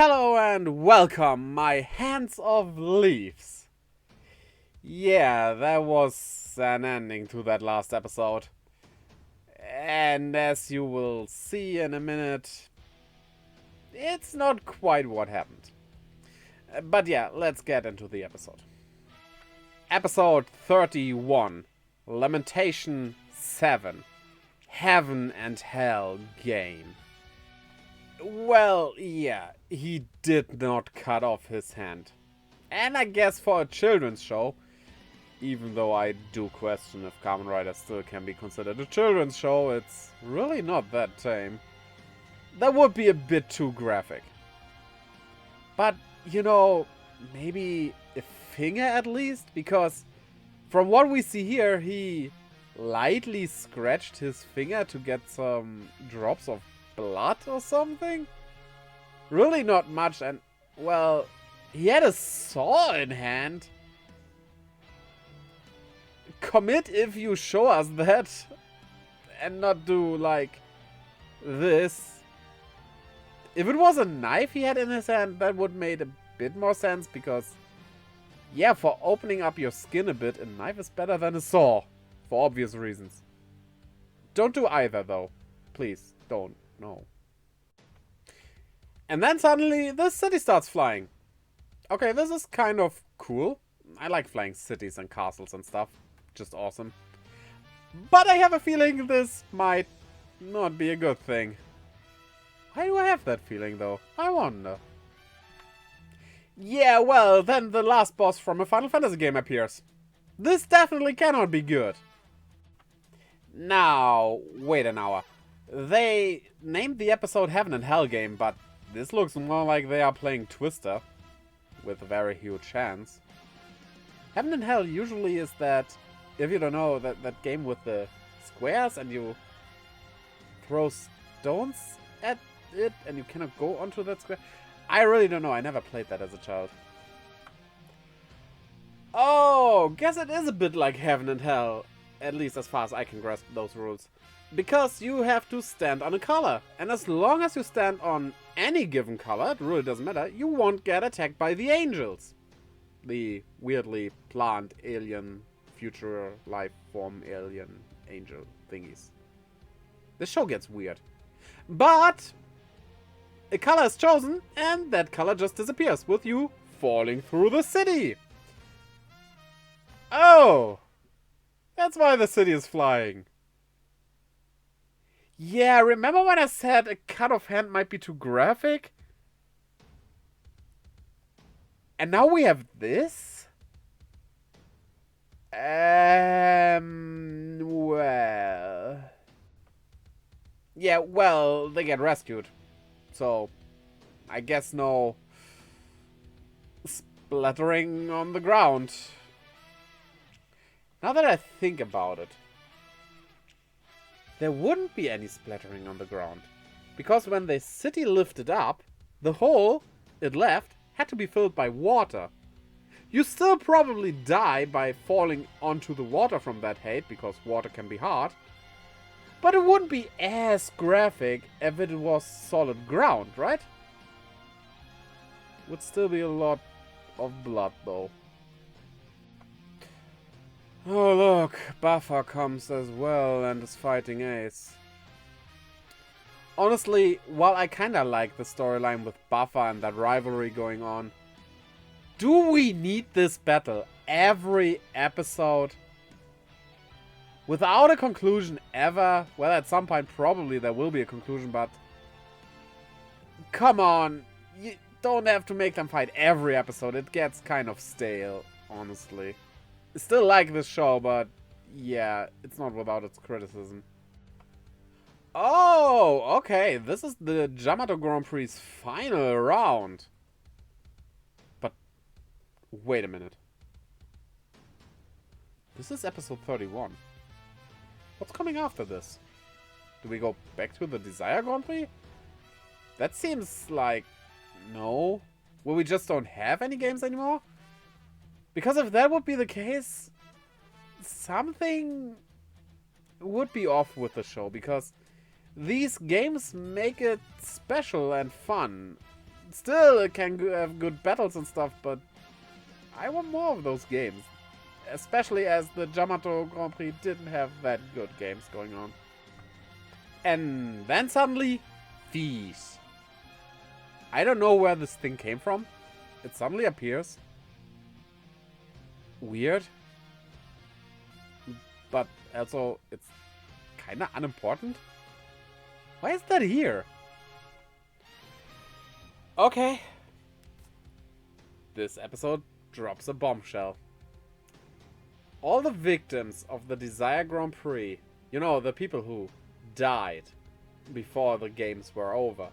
Hello and welcome, my hands of leaves. Yeah, there was an ending to that last episode. And as you will see in a minute, it's not quite what happened. But yeah, let's get into the episode. Episode 31, Lamentation 7, Heaven and Hell Game. Well, yeah, he did not cut off his hand. And I guess for a children's show, even though I do question if Kamen Rider still can be considered a children's show, it's really not that tame. That would be a bit too graphic. But, you know, maybe a finger at least? Because from what we see here, he lightly scratched his finger to get some drops of blood or something? Really not much, and, well, he had a saw in hand. Commit if you show us that and not do like this. If it was a knife he had in his hand, that would make a bit more sense because, yeah, for opening up your skin a bit, a knife is better than a saw. For obvious reasons. Don't do either though. Please, don't. No. And then suddenly the city starts flying. Okay, this is kind of cool. I like flying cities and castles and stuff. Just awesome. But I have a feeling this might not be a good thing. Why do I have that feeling though? I wonder. Yeah, well, then the last boss from a Final Fantasy game appears. This definitely cannot be good. Now, wait an hour. They named the episode Heaven and Hell Game, but this looks more like they are playing Twister. With very huge hands. Heaven and Hell usually is that, if you don't know, that game with the squares and you throw stones at it and you cannot go onto that square. I really don't know, I never played that as a child. Oh, guess it is a bit like Heaven and Hell. At least as far as I can grasp those rules. Because you have to stand on a color. And as long as you stand on any given color, it really doesn't matter, you won't get attacked by the angels. The weirdly plant alien, future life form alien angel thingies. The show gets weird. But a color is chosen and that color just disappears with you falling through the city. Oh! That's why the city is flying. Yeah, remember when I said a cut-off hand might be too graphic? And now we have this? Well... Yeah, well, they get rescued. So, I guess no splattering on the ground. Now that I think about it, there wouldn't be any splattering on the ground. Because when the city lifted up, the hole it left had to be filled by water. You still probably die by falling onto the water from that height, because water can be hard. But it wouldn't be as graphic if it was solid ground, right? Would still be a lot of blood though. Oh look, Buffer comes as well and is fighting Ace. Honestly, while I kinda like the storyline with Buffer and that rivalry going on, do we need this battle every episode? Without a conclusion ever? Well, at some point probably there will be a conclusion, but... Come on, you don't have to make them fight every episode, it gets kind of stale, honestly. Still like this show, but yeah, it's not without its criticism. Oh, okay, this is the Yamato Grand Prix's final round. But, wait a minute. This is episode 31. What's coming after this? Do we go back to the Desire Grand Prix? That seems like... no. Well, we just don't have any games anymore? Because if that would be the case, something would be off with the show. Because these games make it special and fun. Still, it can have good battles and stuff, but I want more of those games. Especially as the Yamato Grand Prix didn't have that good games going on. And then suddenly, fees. I don't know where this thing came from. It suddenly appears. Weird. But also, it's kinda unimportant. Why is that here? Okay. This episode drops a bombshell. All the victims of the Desire Grand Prix, you know, the people who died before the games were over,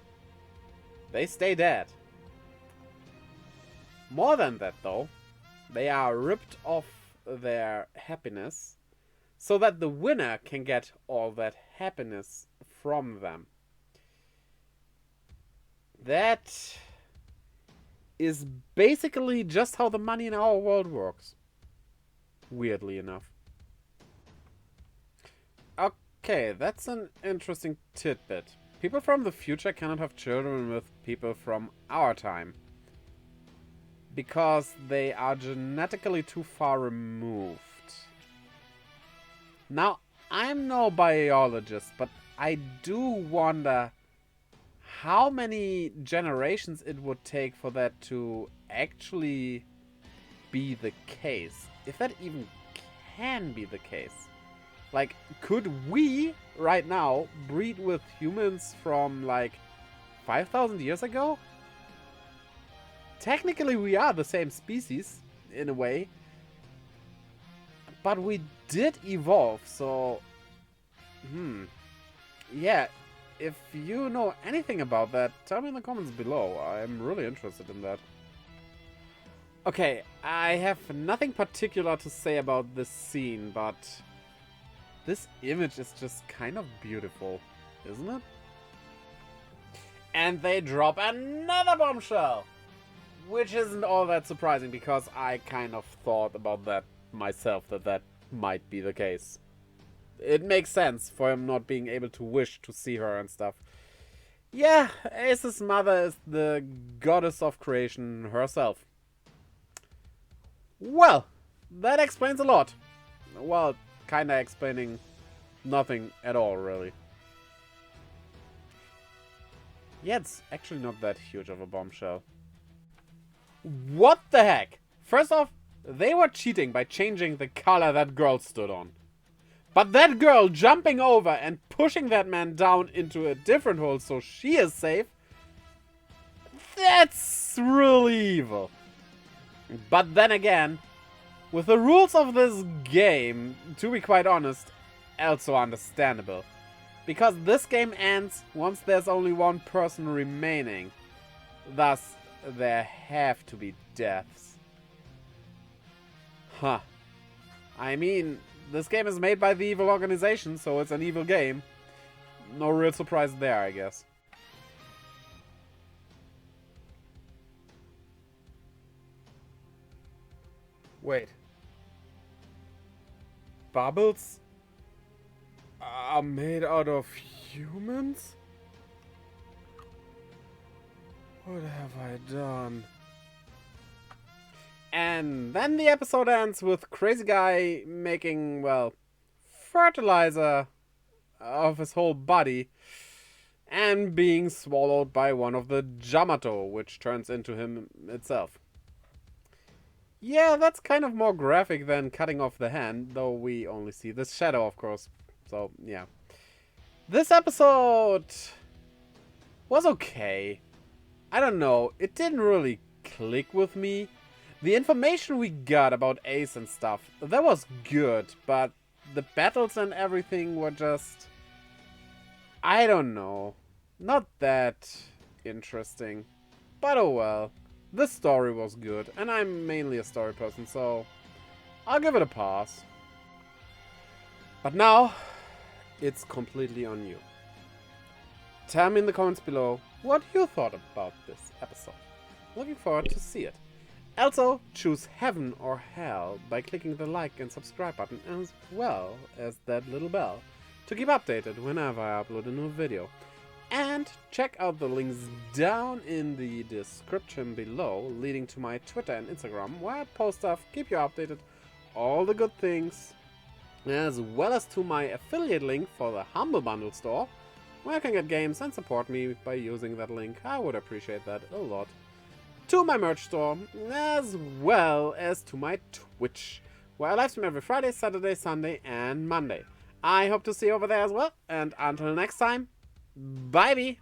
they stay dead. More than that though, they are ripped of their happiness so that the winner can get all that happiness from them. That is basically just how the money in our world works. Weirdly enough. Okay, that's an interesting tidbit. People from the future cannot have children with people from our time. Because they are genetically too far removed. Now, I'm no biologist, but I do wonder how many generations it would take for that to actually be the case. If that even can be the case. Like, could we, right now, breed with humans from, like, 5,000 years ago? Technically, we are the same species, in a way. But we did evolve, so... Yeah, if you know anything about that, tell me in the comments below. I'm really interested in that. Okay, I have nothing particular to say about this scene, but this image is just kind of beautiful, isn't it? And they drop another bombshell! Which isn't all that surprising, because I kind of thought about that myself, that might be the case. It makes sense for him not being able to wish to see her and stuff. Yeah, Ace's mother is the goddess of creation herself. Well, that explains a lot. Well, kinda explaining nothing at all, really. Yeah, it's actually not that huge of a bombshell. What the heck? First off, they were cheating by changing the color that girl stood on. But that girl jumping over and pushing that man down into a different hole so she is safe, that's really evil. But then again, with the rules of this game, to be quite honest, also understandable. Because this game ends once there's only one person remaining. Thus, there have to be deaths. Huh. I mean, this game is made by the evil organization, so it's an evil game. No real surprise there, I guess. Wait. Bubbles are made out of humans? What have I done? And then the episode ends with Crazy Guy making, well, fertilizer of his whole body and being swallowed by one of the Yamato, which turns into him itself. Yeah, that's kind of more graphic than cutting off the hand, though we only see the shadow, of course. So, yeah. This episode was okay. I don't know, it didn't really click with me. The information we got about Ace and stuff, that was good, but the battles and everything were just... I don't know. Not that interesting. But oh well. The story was good, and I'm mainly a story person, so I'll give it a pass. But now, it's completely on you. Tell me in the comments below what you thought about this episode. Looking forward to see it. Also, choose heaven or hell by clicking the like and subscribe button, as well as that little bell to keep updated whenever I upload a new video. And check out the links down in the description below, leading to my Twitter and Instagram, where I post stuff, keep you updated, all the good things, as well as to my affiliate link for the Humble Bundle store, where you can get games and support me by using that link. I would appreciate that a lot. To my merch store, as well as to my Twitch, where I live stream every Friday, Saturday, Sunday, and Monday. I hope to see you over there as well, and until next time, bye-bye!